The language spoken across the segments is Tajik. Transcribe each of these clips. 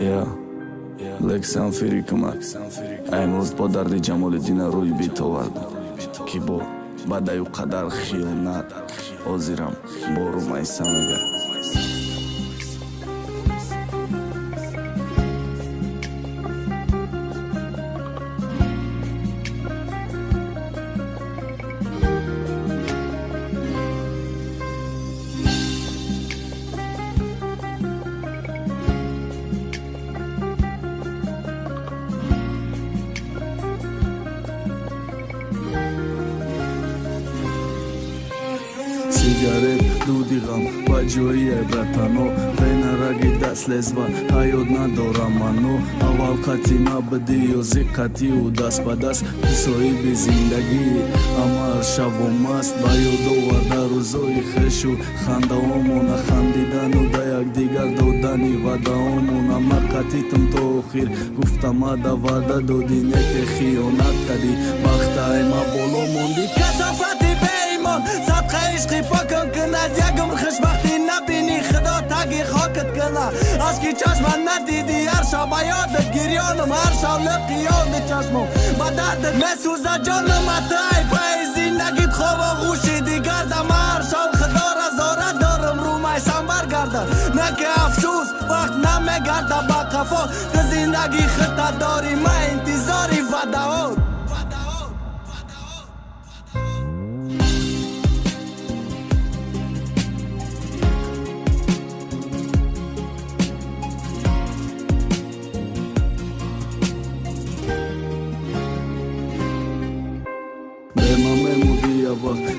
Yeah, Lexan Firikma. Amroz подарди Ҷамолиддин Рӯйбитов варда ки бо бадаю қадар хиёнат ҳозирам бо Румайса мега. Сигарет дуди ғам ба ҷоие братано венараги даст лезва ҳаёт надорам мано аввал қати набиди ё зиқатию даст ба даст соҳиби зиндагӣ амар шаву маст ба ёд оварда рӯзои хешу хандаомона хандидану да якдигар додани вадаомона мақатитм то охир гуфтамада ваъда додӣ неке хиёнат кадӣ бахтаима боло монди касофати беимон садқа ишқи покон кунад ягум хушбахтӣ набинӣ худо таги хокат куна ашки чашма надиди ҳар шаб ба ёдат гирёнум ҳар шав лиқи ёди чашмум ба дардат месӯзад ҷонум атай паи зиндагит хова ғуши дигардам ҳар шав худора зора дорум румайсам баргардад наки афсӯс вақт намегарда ба қафо ты зиндагӣ хита дори ма интизори вадаот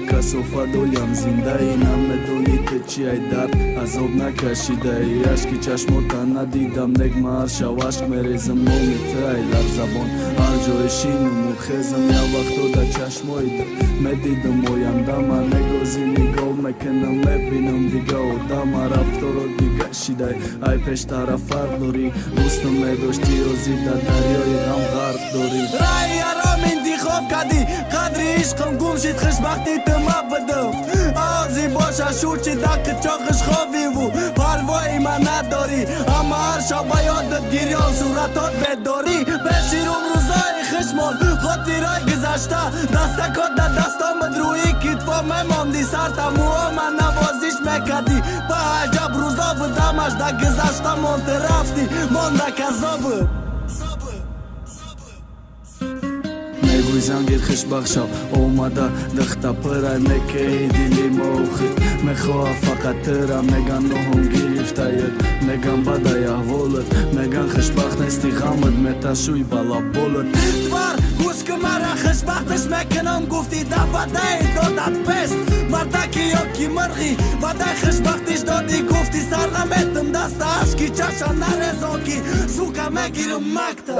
касофа долям зиндаи намедонӣ те чи ай дард азоб накашидаи ашки чашмота надидам негма ҳар шав ашк мерезам номи тай дар забон ҳар ҷое шинуму хезам як вақтода чашмоида медидам ояндама негози нигоҳ мекунам мебинам дига одама рафторо дига шидай ай пештара фарқ дорӣ ҳусну медошти озида дарёи ғам ғарқ дорӣ раи аром интихоб кардӣ қадри ишқам гум шид хушбахтӣ ту мабидам ози боша шурчи дақи чоқиш ховиву парвои ман надорӣ аммо ҳар шаб ба ёдат гирён суратот бедорӣ пеширум рӯзои хишмон хотирои гузашта дастакот дар дастомид рӯи китфо мемонди сарта муома навозиш мекардӣ ба аҷаб рӯзо будамаш дар гузашта монти рафтӣ монда казобид мегӯй зангир хушбахшав омада дихта пырай мекеҳи дили моохид мехоҳа фақат тыра меган ноҳум гирифтаед меган бадай аҳволат меган хушбахт нести ғамат меташӯй балаболат твар гӯшки мара хушбахтиш мекунам гуфти да бадай додат пест мардаки ёки мирғӣ бадай хушбахтиш додӣ гуфти сарғаметим даста ашки чаша нарезон ки сука мегирим макта